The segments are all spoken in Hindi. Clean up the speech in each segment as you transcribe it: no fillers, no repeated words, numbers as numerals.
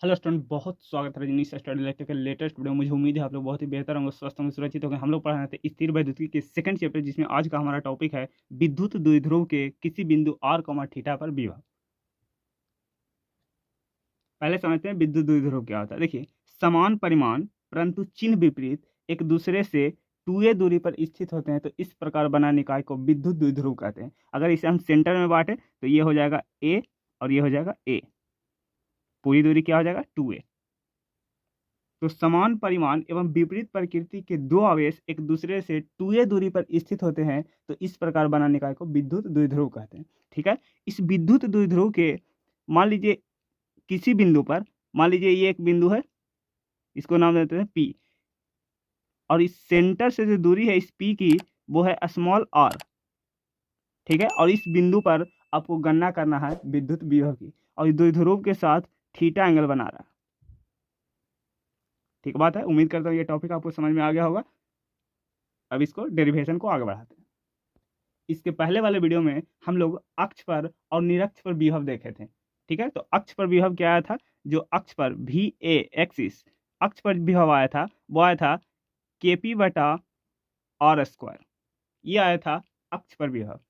हेलो स्टूडेंट, बहुत स्वागत है रजनीश स्टडी लेक्चर के लेटेस्ट वीडियो। मुझे उम्मीद है आप लोग बहुत ही बेहतर होंगे, स्वस्थ होंगे, सुरक्षित होंगे। हम लोग पढ़ रहे थे स्थिर वैद्युतिकी के सेकंड चैप्टर, जिसमें आज का हमारा टॉपिक है विद्युत द्विध्रुव के किसी बिंदु r, थीटा पर विभव। पहले समझते हैं विद्युत द्विध्रुव क्या होता है। देखिए, समान परिमाण परंतु चिन्ह विपरीत एक दूसरे से 2a दूरी पर स्थित होते हैं तो इस प्रकार बना निकाय को विद्युत द्विध्रुव कहते हैं। अगर इसे हम सेंटर में बांटे तो ये हो जाएगा a और ये हो जाएगा a। पूरी दूरी क्या हो जाएगा 2a। तो समान परिमाण एवं विपरीत प्रकृति के दो आवेश एक दूसरे से 2a दूरी पर स्थित होते हैं तो इस प्रकार बना निकाय को विद्युत द्विध्रुव कहते हैं। ठीक है। इस विद्युत द्विध्रुव के मान लीजिए किसी बिंदु पर, मान लीजिए ये एक बिंदु है, इसको नाम देते हैं P, और इस सेंटर से जो दूरी है इस P की वो है स्मॉल r। ठीक है। और इस बिंदु पर आपको गणना करना है विद्युत विभव की, और द्विध्रुव के साथ थीटा एंगल बना रहा है। ठीक बात है। उम्मीद करता हूँ ये टॉपिक आपको समझ में आ गया होगा। अब इसको डेरिवेशन को आगे बढ़ाते हैं। इसके पहले वाले वीडियो में हम लोग अक्ष पर और निरक्ष पर विभव देखे थे। ठीक है। तो अक्ष पर विभव क्या आया था? जो अक्ष पर भी ए एक्सिस अक्ष पर विभव आया था वो आया था KP बटा R स्क्वायर। ये आया था अक्ष पर विभव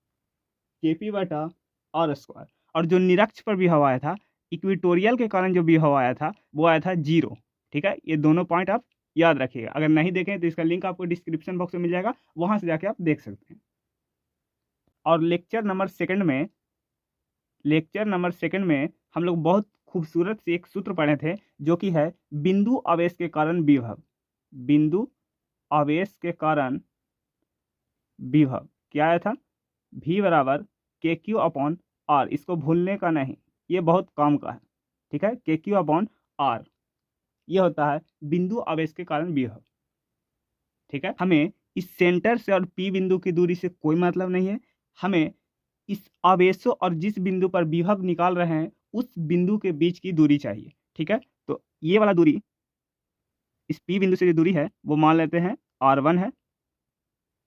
KP बटा R स्क्वायर। और जो निरक्ष पर विभव आया था, इक्वेटोरियल के कारण जो विभव आया था वो आया था 0। ठीक है। ये दोनों पॉइंट आप याद रखिएगा। अगर नहीं देखें तो इसका लिंक आपको डिस्क्रिप्शन बॉक्स में मिल जाएगा, वहां से जाके आप देख सकते हैं। और लेक्चर नंबर सेकंड में हम लोग बहुत खूबसूरत से एक सूत्र पढ़े थे, जो कि है बिंदु आवेश के कारण विभव। बिंदु आवेश के कारण विभव क्या आया था? V बराबर KQ अपॉन R। इसको भूलने का नहीं, ये बहुत काम का है। ठीक है। KQ अपॉन R ये होता है बिंदु आवेश के कारण विभव। ठीक है। हमें इस सेंटर से और P बिंदु की दूरी से कोई मतलब नहीं है। हमें इस आवेशों और जिस बिंदु पर विभव निकाल रहे हैं उस बिंदु के बीच की दूरी चाहिए। ठीक है। तो ये वाला दूरी, इस P बिंदु से जो दूरी है वो मान लेते हैं R1 है,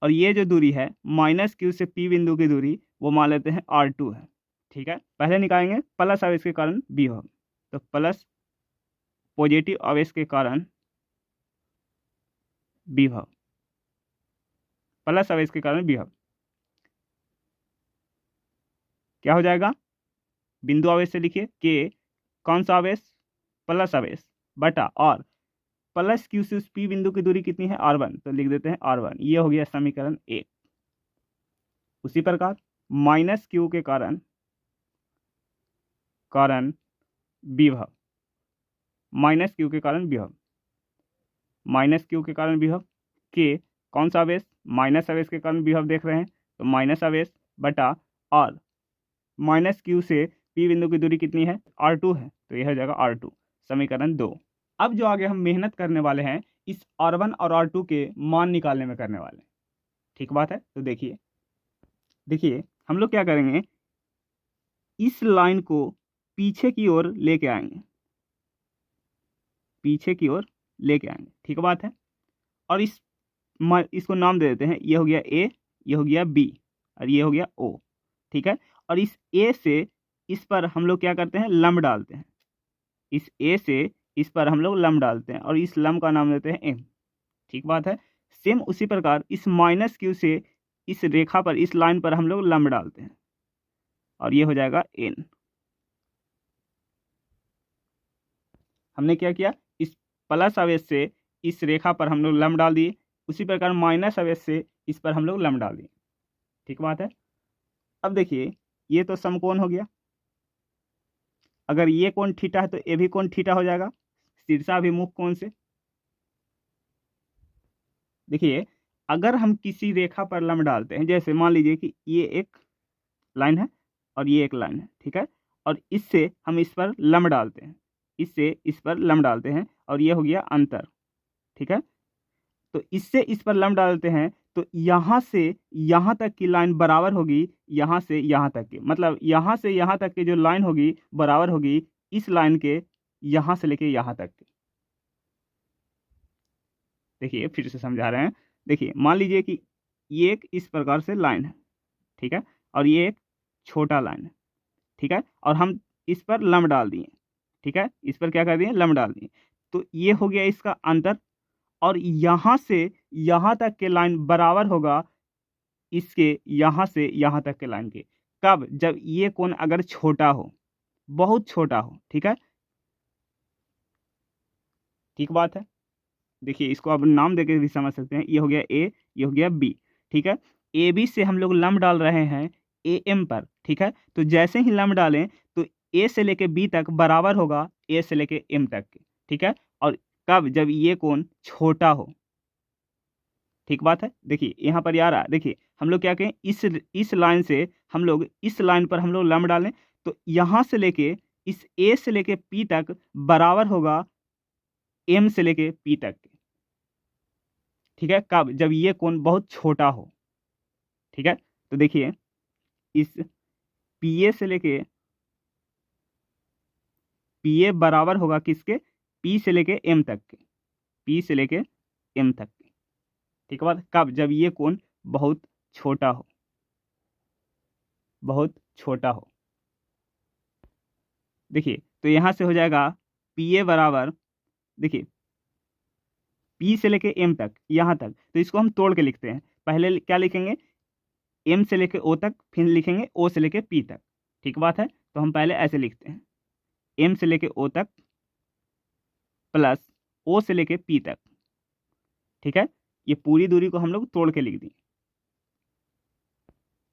और ये जो दूरी है -Q से P बिंदु की दूरी वो मान लेते हैं R2 है। ठीक है। पहले निकालेंगे प्लस आवेश के कारण विभव। तो प्लस पॉजिटिव आवेश के कारण विभव, प्लस आवेश के कारण विभव क्या हो जाएगा? बिंदु आवेश से लिखिए के कौन सा आवेश? प्लस आवेश बटा और प्लस Q से उस P बिंदु की दूरी कितनी है? R1, तो लिख देते हैं R1। ये हो गया समीकरण 1। उसी प्रकार -Q के कारण विभव, -Q के कारण विभव, -Q के कारण विभव के कौन सा आवेश? माइनस आवेश के कारण विभव देख रहे हैं, तो माइनस आवेश बटा और -Q से P बिंदु की दूरी कितनी है? R2 है, तो यह हो जाएगा R2, समीकरण 2। अब जो आगे हम मेहनत करने वाले हैं इस R1 और R2 के मान निकालने में करने वाले हैं। ठीक बात है। तो देखिए हम लोग क्या करेंगे, इस लाइन को पीछे की ओर लेके आएंगे, पीछे की ओर लेके आएंगे। ठीक बात है। और इसको नाम दे देते हैं, ये हो गया A, ये हो गया B, और ये हो गया O। ठीक है। और इस A से इस पर हम लोग क्या करते हैं? लंब डालते हैं। इस A से इस पर हम लोग लंब डालते हैं और इस लंब का नाम देते हैं M। ठीक बात है। सेम उसी प्रकार इस -Q से इस रेखा पर, इस लाइन पर हम लोग लंब डालते हैं और ये हो जाएगा N। हमने क्या किया? इस प्लस आवेश से इस रेखा पर हम लोग लंब डाल दिए, उसी प्रकार माइनस आवेश से इस पर हम लोग लंब डाल दिए। ठीक बात है। अब देखिए, ये तो समकोण हो गया। अगर ये कोण थीटा है तो ये भी कोण थीटा हो जाएगा शीर्षाभिमुख कोण से। देखिए, अगर हम किसी रेखा पर लंब डालते हैं, जैसे मान लीजिए कि ये एक लाइन है और ये एक लाइन है। ठीक है। और इससे हम इस पर लंब डालते हैं, इससे इस पर लंब डालते हैं और ये हो गया अंतर। ठीक है। तो इससे इस पर लंब डालते हैं तो यहाँ से यहाँ तक की लाइन बराबर होगी यहाँ से यहाँ तक की, मतलब यहाँ से यहाँ तक की जो लाइन होगी बराबर होगी इस लाइन के यहाँ से लेके यहाँ तक की। देखिए फिर से समझा रहे हैं। देखिए, मान लीजिए कि ये एक इस प्रकार से लाइन है। ठीक है। और ये एक छोटा लाइन है। ठीक है। और हम इस पर लंब डाल दिए, ठीक है, इस पर क्या कर दिए, लंब डाल दिए। तो ये हो गया इसका अंतर, और यहाँ से यहाँ तक के लाइन बराबर होगा इसके यहाँ से यहाँ तक के लाइन के। कब, जब ये कोण अगर छोटा हो, बहुत छोटा हो। ठीक है, ठीक बात है। देखिए इसको आप नाम देके भी समझ सकते हैं, ये हो गया ए, ये हो गया बी। ठीक है, ए बी से हम लोग लंब डाल रहे हैं ए एम पर। ठीक है, तो जैसे ही लंब डालें तो ए से लेके बी तक बराबर होगा ए से लेके एम तक के। ठीक है, और कब, जब ये कोण छोटा हो। ठीक बात है। देखिए यहाँ पर यार, देखिए हम लोग क्या कहें, इस लाइन से हम लोग, इस लाइन पर हम लोग लंब डालें तो यहाँ से लेके इस ए से लेके पी तक बराबर होगा एम से लेके पी तक के। ठीक है, कब, जब ये कोण बहुत छोटा हो। ठीक है, तो देखिए इस पी ए से लेके पी ए बराबर होगा किसके, पी से लेके एम तक के, पी से लेके एम तक के। ठीक है बात, कब, जब ये कोण बहुत छोटा हो, बहुत छोटा हो। देखिए तो यहाँ से हो जाएगा पी ए बराबर, देखिए पी से लेके एम तक, यहाँ तक, तो इसको हम तोड़ के लिखते हैं। पहले क्या लिखेंगे, एम से लेके ओ तक, फिर लिखेंगे ओ से लेके पी तक। ठीक बात है, तो हम पहले ऐसे लिखते हैं, एम से लेके ओ तक प्लस ओ से लेके पी तक। ठीक है, ये पूरी दूरी को हम लोग तोड़ के लिख दी।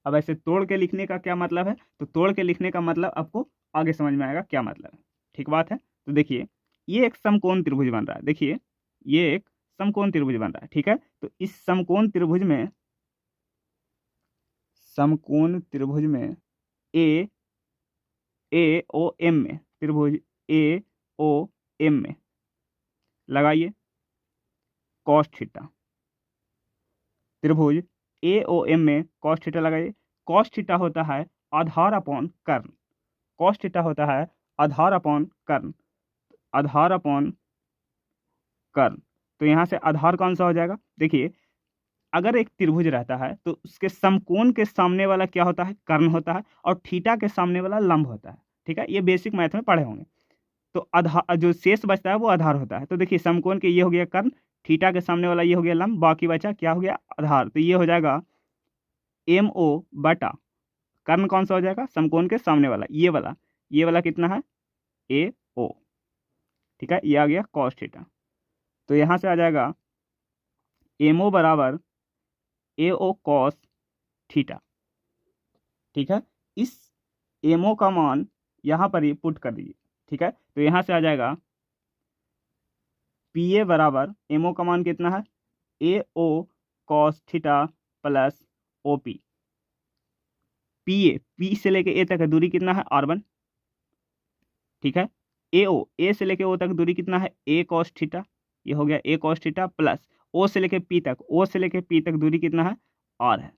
अब ऐसे तोड़ के लिखने का क्या मतलब है, तो तोड़ के लिखने का मतलब आपको आगे समझ में आएगा क्या मतलब है। ठीक बात है, तो देखिए ये एक समकोण त्रिभुज बन रहा है। देखिए ये एक समकोण त्रिभुज बन रहा है। ठीक है, तो इस समकोण त्रिभुज में, समकोण त्रिभुज में ए ए ओ एम में, त्रिभुज ए ओ एम में लगाइए कॉस थीटा। त्रिभुज ए ओ एम में कॉस थीटा लगाइए। कॉस थीटा होता है आधार अपॉन कर्ण, कॉस थीटा होता है आधार अपॉन कर्ण, आधार अपॉन कर्ण। तो यहाँ से आधार कौन सा हो जाएगा, देखिए अगर एक त्रिभुज रहता है तो उसके समकोण के सामने वाला क्या होता है, कर्ण होता है, और थीटा के सामने वाला लंब होता है। ठीक है, ये बेसिक मैथ में पढ़े होंगे। तो आधार, जो शेष बचता है वो आधार होता है। तो देखिए समकोण के ये हो गया कर्ण, थीटा के सामने वाला ये हो गया लंब, बाकी बचा क्या हो गया, आधार। तो ये हो जाएगा एम ओ बटा, कर्ण कौन सा हो जाएगा, समकोण के सामने वाला, ये वाला कितना है, ए ओ। ठीक है, ये आ गया कॉस थीटा। तो यहाँ से आ जाएगा एम ओ बराबर ए ओ कॉस थीटा। ठीक है, इस एम ओ का मान यहाँ पर ही पुट कर दीजिए। ठीक है, तो यहाँ से आ जाएगा पी ए बराबर, एम ओ का मान कितना है, A O cos theta plus O P. P से लेके ए तक दूरी कितना है, R1। ठीक है, ए से लेके ओ तक दूरी कितना है, ए कॉस थीटा, ये हो गया ए कॉस थीटा प्लस ओ से लेके पी तक दूरी कितना है, R है।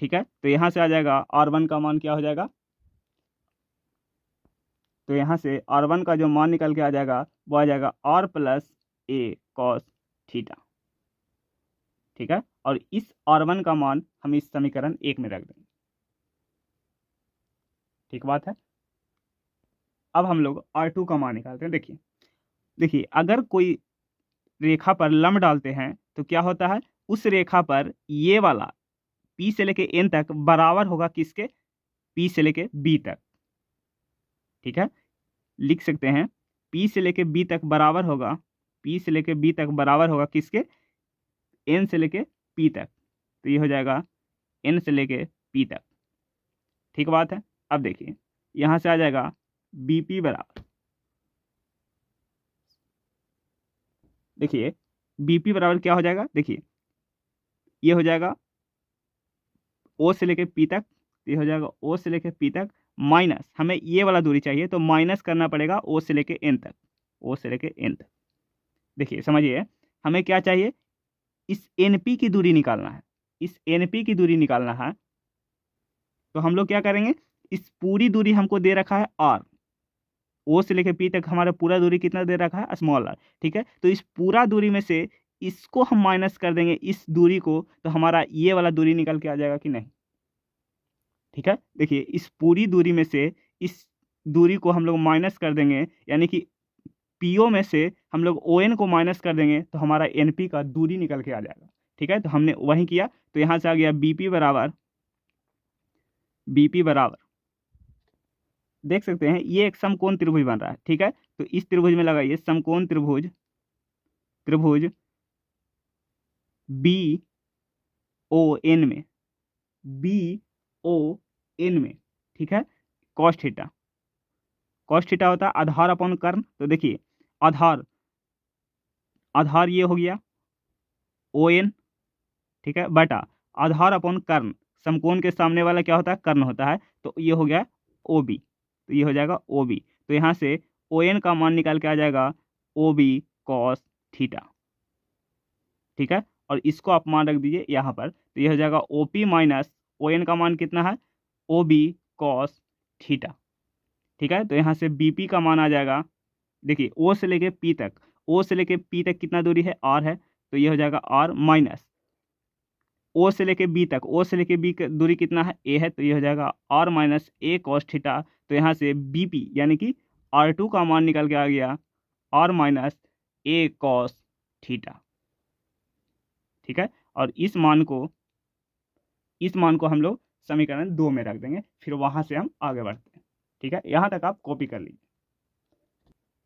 ठीक है, तो यहाँ से आ जाएगा R1 का मान क्या हो जाएगा, तो यहाँ से R1 का जो मान निकल के आ जाएगा वो आ जाएगा R प्लस ए कॉस थीटा। ठीक है, और इस R1 का मान हम इस समीकरण 1 में रख देंगे। ठीक बात है। अब हम लोग R2 का मान निकालते हैं। देखिए अगर कोई रेखा पर लंब डालते हैं तो क्या होता है, उस रेखा पर ये वाला P से लेके N तक बराबर होगा किसके, P से लेके B तक। ठीक है, लिख सकते हैं P से लेके B तक बराबर होगा, P से लेके B तक बराबर होगा किसके, N से लेके P तक। तो ये हो जाएगा N से लेके P तक। ठीक बात है। अब देखिए यहाँ से आ जाएगा BP बराबर, देखिए BP बराबर क्या हो जाएगा, देखिए ये हो जाएगा O से लेके P तक, ये हो जाएगा O से लेके P तक माइनस, हमें ये वाला दूरी चाहिए तो माइनस करना पड़ेगा O से लेके N तक, O से लेके N तक। देखिए समझिए हमें क्या चाहिए, इस NP की दूरी निकालना है, इस NP की दूरी निकालना है। तो हम लोग क्या करेंगे, इस पूरी दूरी हमको दे रखा है R, O से लेके P तक हमारा पूरा दूरी कितना दे रखा है, स्मॉल r। ठीक है, तो इस पूरा दूरी में से इसको हम माइनस कर देंगे इस दूरी को, तो हमारा ये वाला दूरी निकल के आ जाएगा कि नहीं। ठीक है, देखिए इस पूरी दूरी में से इस दूरी को हम लोग माइनस कर देंगे, यानी कि पीओ में से हम लोग ओ एन को माइनस कर देंगे तो हमारा एन पी का दूरी निकल के आ जाएगा। ठीक है, तो हमने वही किया, तो यहाँ से आ गया बीपी बराबर देख सकते हैं ये एक समकोण त्रिभुज बन रहा है। ठीक है, तो इस त्रिभुज में लगाइए समकोण त्रिभुज बी ओ एन में, बी ओ एन में। ठीक है, कॉस थीटा होता है आधार अपॉन कर्ण। तो देखिए आधार ये हो गया ओ एन, ठीक है, बटा आधार अपॉन कर्ण, समकोण के सामने वाला क्या होता है, कर्ण होता है, तो ये हो गया ओ बी, तो ये हो जाएगा ओ बी। तो यहाँ से ओ एन का मान निकाल के आ जाएगा ओ बी कॉस थीटा। ठीक है, और इसको आप मान रख दीजिए यहाँ पर, तो ये हो जाएगा O P minus O N का मान कितना है, ओ बी कॉस थीटा। ठीक है, तो यहाँ से बीपी का मान आ जाएगा, देखिए ओ से लेके पी तक, कितना दूरी है, आर है, तो ये हो जाएगा आर माइनस ओ से लेके बी तक, दूरी कितना है, ए है, तो ये हो जाएगा are minus A cos theta. तो यहाँ से बीपी यानी कि आर टू का मान निकल के आ गया आर माइनस ए कॉस थीटा। ठीक है, और इस मान को हम लोग समीकरण 2 में रख देंगे, फिर वहां से हम आगे बढ़ते हैं। ठीक है, यहाँ तक आप कॉपी कर लीजिए।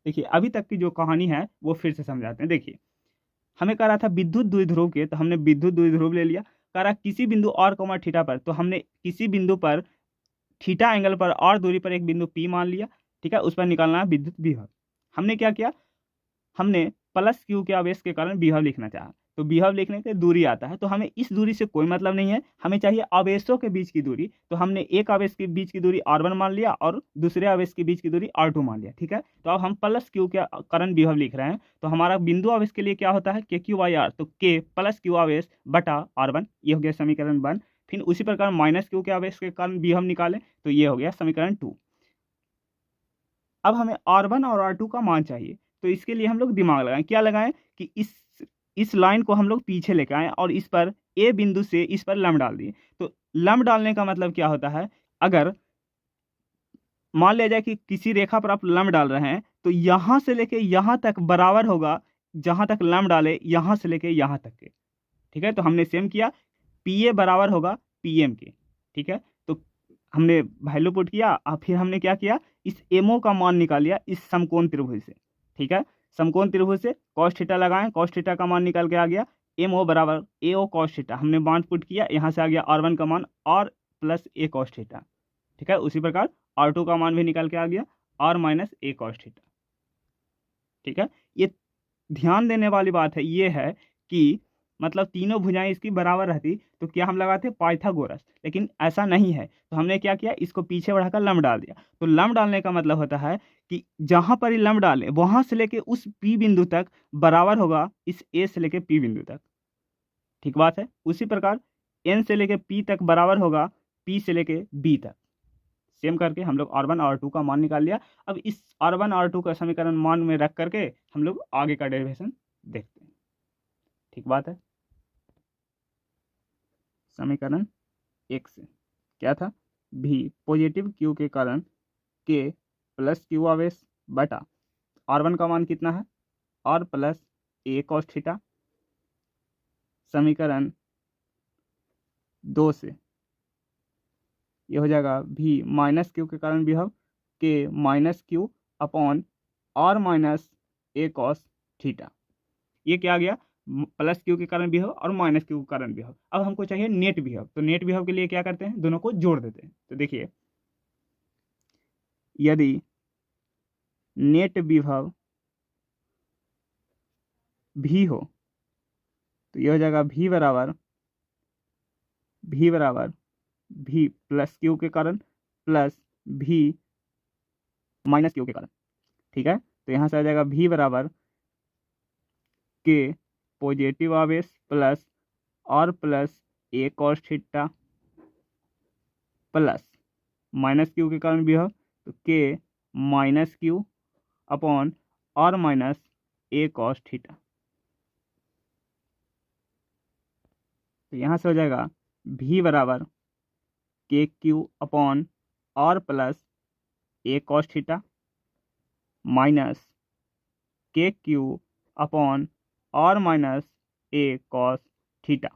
देखिए अभी तक की जो कहानी है वो फिर से समझाते हैं। देखिए हमें कह रहा था विद्युत द्विध्रुव के, तो हमने विद्युत द्विध्रुव ले लिया। कह रहा किसी बिंदु और कॉमा थीटा पर, तो हमने किसी बिंदु पर थीटा एंगल पर और दूरी पर एक बिंदु पी मान लिया। ठीक है, उस पर निकालना है विद्युत विभव। हमने क्या किया, हमने प्लस क्यू के आवेश के कारण विभव लिखना चाहा, तो विभव लिखने के दूरी आता है, तो हमें इस दूरी से कोई मतलब नहीं है, हमें चाहिए आवेशों के बीच की दूरी। तो हमने एक आवेश के बीच की दूरी r1 मान लिया और दूसरे आवेश के बीच की दूरी r2 मान लिया। ठीक है, तो अब हम प्लस क्यू के कारण विभव लिख रहे हैं, तो हमारा बिंदु आवेश के लिए क्या होता है, के क्यू बाई आर, तो के प्लस क्यू आवेश बटा r1, ये हो गया समीकरण 1। फिर उसी प्रकार माइनस क्यू के आवेश के कारण विभव निकालें, तो ये हो गया समीकरण 2। अब हमें R1 और R2 का मान चाहिए, तो इसके लिए हम लोग दिमाग लगाएं। क्या लगाएं कि इस लाइन को हम लोग पीछे लेकर आए और इस पर ए बिंदु से इस पर लंब डाल दिए। तो लंब डालने का मतलब क्या होता है, अगर मान लिया जाए कि किसी रेखा पर आप लंब डाल रहे हैं, तो यहां से लेके यहां तक बराबर होगा, जहां तक लंब डाले यहां से लेके यहां तक के। ठीक है, तो हमने सेम किया, पी ए बराबर होगा पी एम के। ठीक है, तो हमने वैल्यू पुट किया और फिर हमने क्या किया, इस एमओ का मान निकाल लिया इस समकोण त्रिभुज से। ठीक है, समकोण त्रिभुज से कॉस थीटा लगाएं, कॉस थीटा का मान निकल के आ गया एमओ बराबर ए ओ कॉस थीटा। हमने मान पुट किया, यहाँ से आ गया R1 का मान और प्लस ए कॉस थीटा। ठीक है, उसी प्रकार R2 का मान भी निकल के आ गया आर माइनस ए कॉस थीटा। ठीक है, ये ध्यान देने वाली बात है, ये है कि मतलब तीनों भुजाएं इसकी बराबर रहती तो क्या हम लगाते पाइथागोरस, लेकिन ऐसा नहीं है, तो हमने क्या किया, इसको पीछे बढ़ाकर लंब डाल दिया। तो लंब डालने का मतलब होता है कि जहां पर ही लंब डालें वहां से लेके उस पी बिंदु तक बराबर होगा इस ए से लेके पी बिंदु तक। ठीक बात है, उसी प्रकार एन से लेके पी तक बराबर होगा पी से लेके बी तक। सेम करके हम लोग R1 R2 का मान निकाल लिया। अब इस R1 R2 का समीकरण मान में रख करके हम लोग आगे का डेरिवेशन देखते हैं। ठीक बात है, समीकरण 1 से क्या था, भी पॉजिटिव क्यू के कारण के प्लस क्यू आवेश बटा R1 का मान कितना है, R प्लस ए कॉस थीटा। समीकरण 2 से ये हो जाएगा भी माइनस क्यू के कारण विभव के minus Q upon are minus A cos theta. ये क्या आ गया, प्लस क्यू के कारण विभव और माइनस क्यू के कारण विभव। अब हमको चाहिए नेट विभव, तो नेट विभव के लिए क्या करते हैं, दोनों को जोड़ देते हैं। तो देखिए यदि नेट विभव भी हो तो ये हो जाएगा भी बराबर भी प्लस क्यू के कारण प्लस भी माइनस क्यू के कारण। ठीक है, तो यहाँ से आ जाएगा भी बराबर के पॉजिटिव आवेश प्लस और प्लस ए cos theta plus minus Q के कारण विभव, तो K minus Q upon R minus ए कॉस थीटा। तो यहाँ से हो जाएगा भी बराबर K Q upon R plus A cos theta minus K Q upon are minus A cos theta.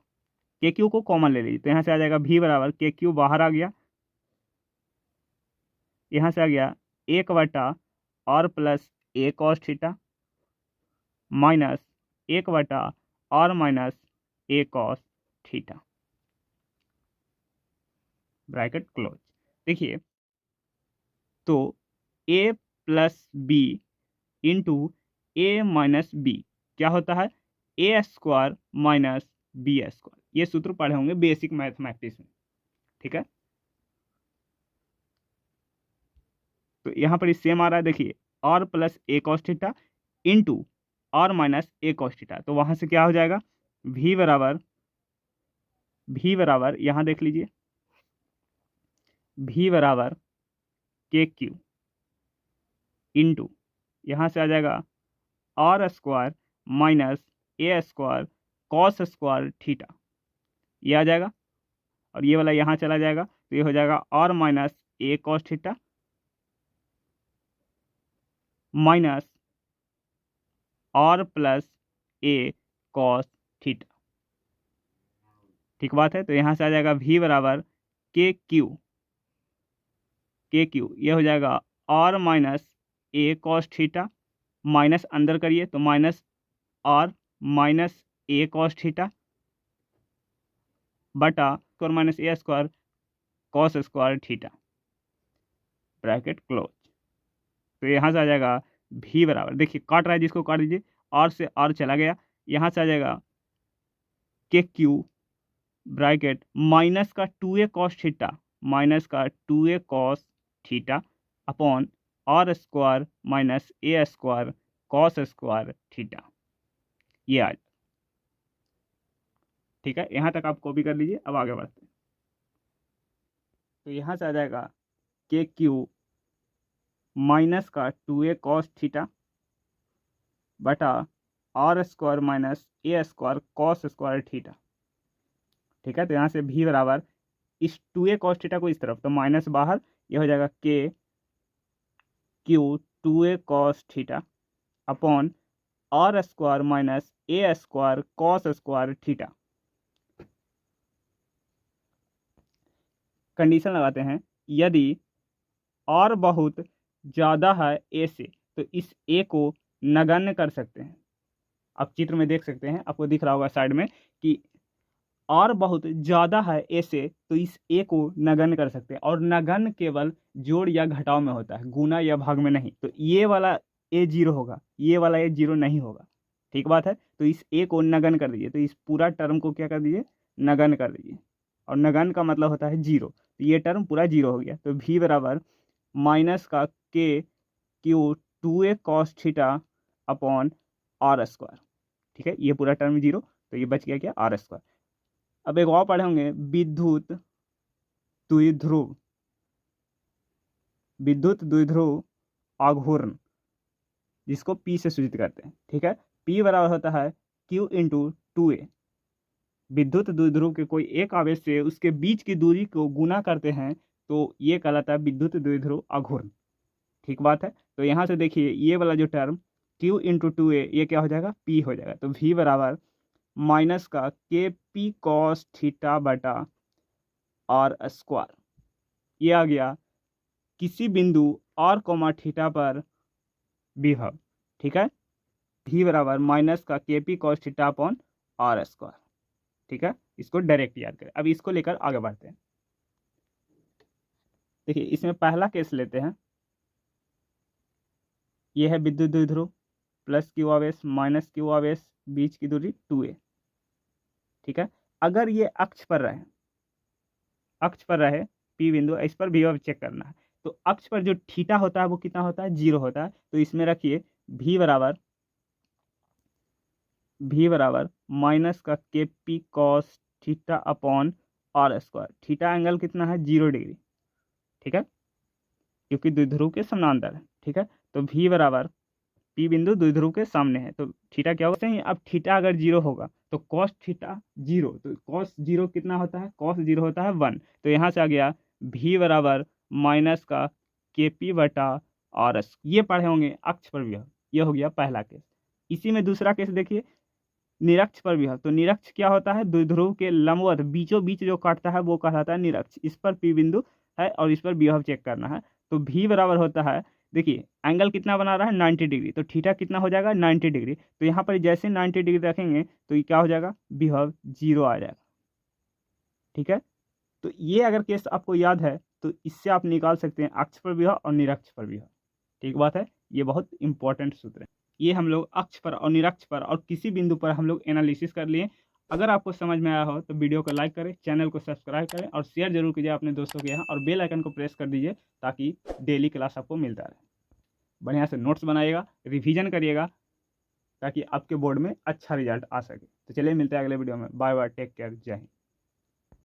K Q को कॉमन ले लीजिए, तो यहाँ से आ जाएगा v बराबर के क्यू बाहर आ गया, यहाँ से आ गया 1/r प्लस ए cos theta minus 1/r minus ए कॉस थीटा, ब्रैकेट क्लोज। देखिए, तो a plus B into A minus B क्या होता है, A square minus B square. ये सूत्र पढ़े होंगे बेसिक मैथमेटिक्स में, ठीक है। तो यहाँ पर सेम आ रहा है, देखिए r प्लस ए cos theta into r minus ए कॉस थीटा, तो वहाँ से क्या हो जाएगा, v बराबर यहाँ देख लीजिए, v बराबर के क्यू इंटू यहाँ से आ जाएगा आर स्क्वायर माइनस ए स्क्वायर कॉस स्क्वायर थीटा, ये आ जाएगा, और ये वाला यहाँ चला जाएगा, तो ये हो जाएगा are minus A cos theta minus r plus A cos theta, ठीक बात है। तो यहाँ से आ जाएगा v बराबर के क्यू ये हो जाएगा are minus A cos theta minus अंदर करिए तो माइनस आर माइनस ए कॉस थीटा बटा स्क्वायर माइनस ए square cos square theta, bracket close. तो यहाँ से आ जाएगा v बराबर, देखिए काट रहा है जिसको काट दीजिए, r से r चला गया, यहाँ से आ जाएगा के क्यू ब्रैकेट माइनस का 2a कॉस थीटा माइनस का 2a cos theta upon r square minus ए स्क्वायर कॉस स्क्वायर थीटा, ये आ जाए, ठीक है। यहाँ तक आप कॉपी कर लीजिए। अब आगे बढ़ते हैं, तो यहाँ से आ जाएगा के क्यू माइनस का 2a कॉस थीटा बटा आर स्क्वायर माइनस ए स्क्वायर कॉस स्क्वायर थीटा, ठीक है। तो यहाँ से v बराबर इस 2a कॉस थीटा को इस तरफ, तो माइनस बाहर, ये हो जाएगा k q 2a cos theta upon r square minus ए square cos square theta. Condition लगाते हैं, यदि और बहुत ज़्यादा है ए से तो इस ए को नगण्य कर सकते हैं। आप चित्र में देख सकते हैं, आपको दिख रहा होगा साइड में कि और बहुत ज़्यादा है ए से तो इस ए को नगण्य कर सकते हैं, और नगण्य केवल जोड़ या घटाव में होता है, गुना या भाग में नहीं। तो ये वाला ए जीरो होगा, ये वाला ए जीरो नहीं होगा, ठीक बात है। तो इस ए को नगण्य कर दीजिए, तो इस पूरा टर्म को क्या कर दीजिए, नगण्य कर दीजिए, और नगण्य का मतलब होता है जीरो, तो ये टर्म पूरा जीरो हो गया। तो v बराबर माइनस का k q 2a cos theta upon r square, ठीक है। ये पूरा टर्म जीरो, तो ये बच गया क्या, आर स्क्वायर। अब एक और पढ़े होंगे, विद्युत द्विध्रुव आघूर्ण, जिसको P से सूचित करते हैं, ठीक है। P बराबर होता है Q इंटू 2a, विद्युत द्विध्रुव के कोई एक आवेश से उसके बीच की दूरी को गुना करते हैं तो ये कहलाता है विद्युत द्विध्रुव आघूर्ण, ठीक बात है। तो यहाँ से देखिए ये वाला जो टर्म Q इंटू 2a ये क्या हो जाएगा, P हो जाएगा। तो v बराबर माइनस का के पी कॉस थीटा बटा आर स्क्वायर, ये आ गया किसी बिंदु r कोमा थीटा पर विभव, ठीक है। v बराबर माइनस का k p cos theta upon r square, ठीक है। इसको डायरेक्ट याद करें। अब इसको लेकर आगे बढ़ते हैं। देखिए इसमें पहला केस लेते हैं, ये है विद्युत द्विध्रुव, प्लस क्यू आवेश माइनस क्यू आवेश, बीच की दूरी 2a, ठीक है। अगर ये अक्ष पर रहे P बिंदु, इस पर विभव चेक करना है, तो अक्ष पर जो थीटा होता है वो कितना होता है, जीरो होता है। तो इसमें रखिए v बराबर माइनस का k p cos theta upon r square, theta angle कितना है, 0 डिग्री, ठीक है, क्योंकि द्विध्रुव के समानांतर है, ठीक है। तो v बराबर P बिंदु द्विध्रुव के सामने है, तो थीटा क्या होता है, अब थीटा अगर जीरो होगा तो कॉस थीटा जीरो, तो कॉस जीरो कितना होता है, कॉस जीरो होता है 1। तो यहाँ से आ गया v बराबर माइनस का KP/RS, ये पढ़े होंगे अक्ष पर विभव। ये हो गया पहला केस। इसी में दूसरा केस देखिए, निरक्ष पर विभव। तो निरक्ष क्या होता है, द्विध्रुव के लंबवत बीचों बीच जो काटता है वो कहलाता है निरक्ष। इस पर P बिंदु है और इस पर विभव चेक करना है। तो V बराबर होता है, देखिए एंगल कितना बना रहा है 90 डिग्री, तो थीटा कितना हो जाएगा 90 डिग्री। तो यहाँ पर जैसे 90 डिग्री रखेंगे तो ये क्या हो जाएगा, विभव 0 आ जाएगा। ठीक है, तो ये अगर केस आपको याद है तो इससे आप निकाल सकते हैं अक्ष पर विभव और निरक्ष पर विभव। ठीक बात है, ये बहुत इंपॉर्टेंट सूत्र है। ये हम लोग अक्ष पर और निरक्ष पर और किसी बिंदु पर हम लोग एनालिसिस कर लिए। अगर आपको समझ में आया हो तो वीडियो को लाइक करें, चैनल को सब्सक्राइब करें और शेयर जरूर कीजिए अपने दोस्तों के यहाँ, और बेल आइकन को प्रेस कर दीजिए ताकि डेली क्लास आपको मिलता रहे। बढ़िया से नोट्स बनाइएगा, रिवीजन करिएगा ताकि आपके बोर्ड में अच्छा रिजल्ट आ सके। तो चलिए मिलते हैं अगले वीडियो में। बाय बाय, टेक केयर, जय हिंद।